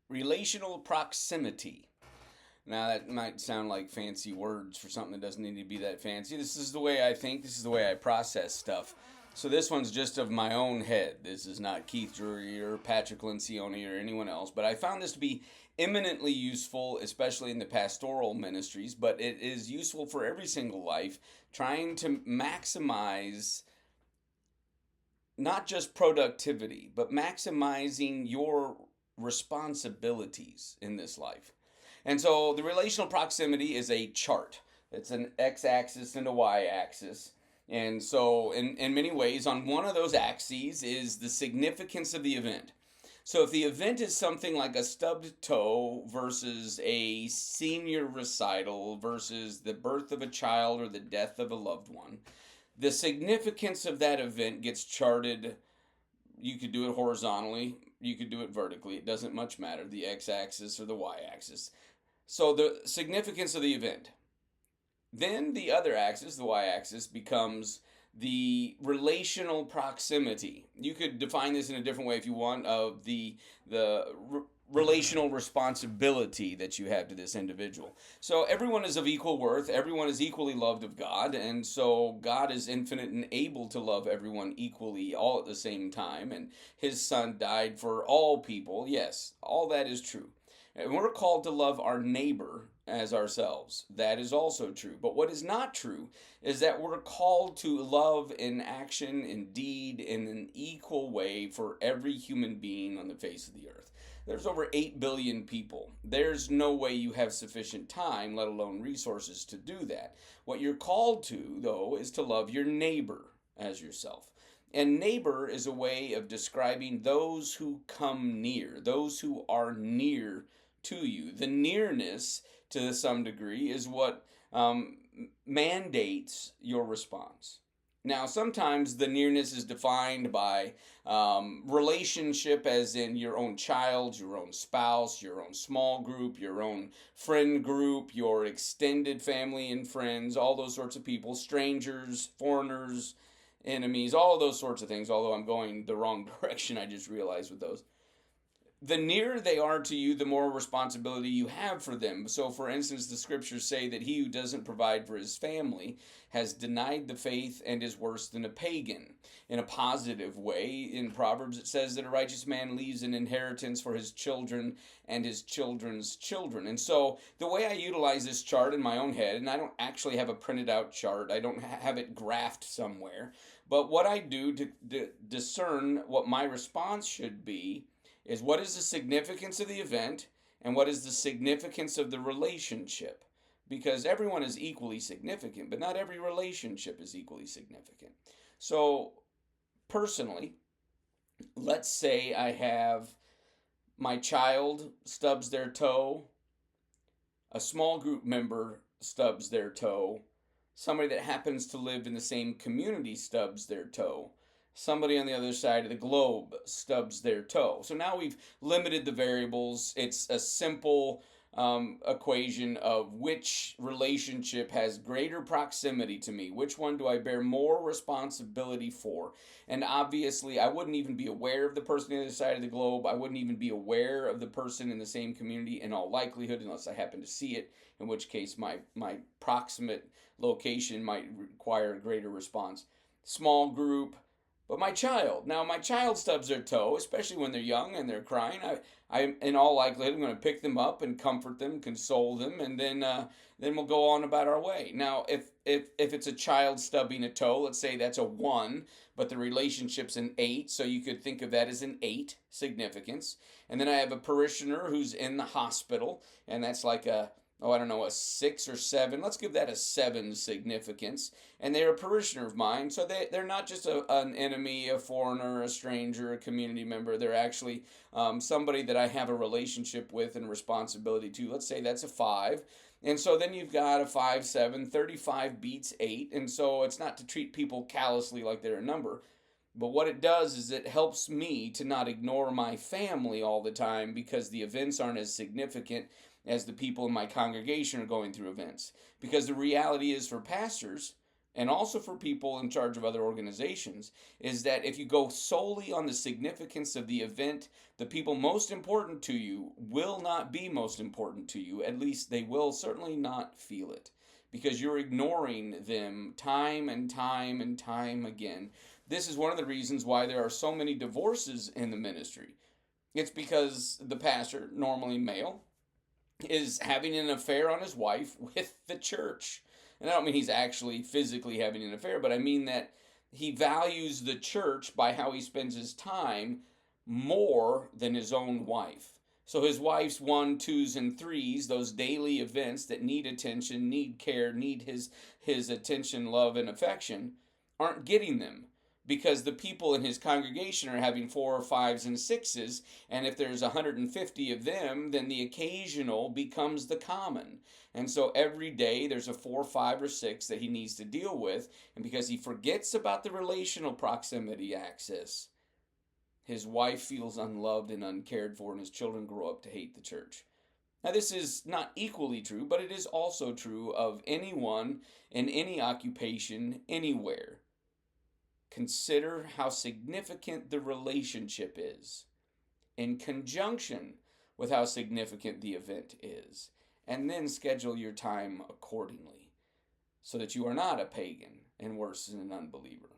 Relational proximity. Now, that might sound like fancy words for something that doesn't need to be that fancy. This is the way I think, this is the way I process stuff. So, this one's just of my own head. This is not Keith Drury or Patrick Lencioni or anyone else, but I found this to be eminently useful, especially in the pastoral ministries, but it is useful for every single life, trying to maximize not just productivity, but maximizing your responsibilities in this life. And so the relational proximity is a chart. It's an x-axis and a y-axis. And so in many ways, on one of those axes is the significance of the event. So if the event is something like a stubbed toe versus a senior recital versus the birth of a child or the death of a loved one, the significance of that event gets charted. You could do it horizontally, you could do it vertically. It doesn't much matter, the x-axis or the y-axis. So the significance of the event. Then the other axis, the y-axis, becomes the relational proximity. You could define this in a different way if you want, of the relational responsibility that you have to this individual. So everyone is of equal worth, everyone is equally loved of God, and so God is infinite and able to love everyone equally all at the same time, and his son died for all people. Yes, all that is true. And we're called to love our neighbor as ourselves. That is also true. But what is not true is that we're called to love in action, in deed, in an equal way for every human being on the face of the earth. There's over 8 billion people. There's no way you have sufficient time, let alone resources, to do that. What you're called to, though, is to love your neighbor as yourself. And neighbor is a way of describing those who come near, those who are near to you. The nearness, to some degree, is what mandates your response. Now, sometimes the nearness is defined by relationship, as in your own child, your own spouse, your own small group, your own friend group, your extended family and friends, all those sorts of people, strangers, foreigners, enemies, all of those sorts of things, although I'm going the wrong direction, I just realized with those. The nearer they are to you, the more responsibility you have for them. So, for instance, the scriptures say that he who doesn't provide for his family has denied the faith and is worse than a pagan. In a positive way, in Proverbs it says that a righteous man leaves an inheritance for his children and his children's children. And so, the way I utilize this chart in my own head, and I don't actually have a printed out chart, I don't have it graphed somewhere, but what I do to discern what my response should be is what is the significance of the event and what is the significance of the relationship. Because everyone is equally significant, but not every relationship is equally significant. So, personally, let's say I have my child stubs their toe, a small group member stubs their toe, somebody that happens to live in the same community stubs their toe, somebody on the other side of the globe stubs their toe. So now we've limited the variables. It's a simple equation of which relationship has greater proximity to me. Which one do I bear more responsibility for? And obviously, I wouldn't even be aware of the person on the other side of the globe. I wouldn't even be aware of the person in the same community in all likelihood, unless I happen to see it, in which case my proximate location might require a greater response. Small group. But my child, now my child stubs their toe, especially when they're young and they're crying. I in all likelihood, I'm going to pick them up and comfort them, console them, and then we'll go on about our way. Now, if it's a child stubbing a toe, let's say that's a 1, but the relationship's an 8, so you could think of that as an 8 significance. And then I have a parishioner who's in the hospital, and that's like a I don't know, a 6 or 7. Let's give that a 7 significance. And they're a parishioner of mine, so they're not just an enemy, a foreigner, a stranger, a community member. They're actually somebody that I have a relationship with and responsibility to. Let's say that's a 5. And so then you've got a 5, 7, 35 beats 8. And so it's not to treat people callously like they're a number. But what it does is it helps me to not ignore my family all the time because the events aren't as significant as the people in my congregation are going through events. Because the reality is, for pastors, and also for people in charge of other organizations, is that if you go solely on the significance of the event, the people most important to you will not be most important to you. At least they will certainly not feel it, because you're ignoring them time and time and time again. This is one of the reasons why there are so many divorces in the ministry. It's because the pastor, normally male, is having an affair on his wife with the church. And I don't mean he's actually physically having an affair, but I mean that he values the church by how he spends his time more than his own wife. So his wife's one, twos, and threes, those daily events that need attention, need care, need his attention, love, and affection, aren't getting them, because the people in his congregation are having four or fives and sixes, and if there's 150 of them, then the occasional becomes the common. And so every day there's a four, five, or six that he needs to deal with, and because he forgets about the relational proximity axis, his wife feels unloved and uncared for, and his children grow up to hate the church. Now, this is not equally true, but it is also true of anyone in any occupation, anywhere. Consider how significant the relationship is in conjunction with how significant the event is, and then schedule your time accordingly so that you are not a pagan and worse than an unbeliever.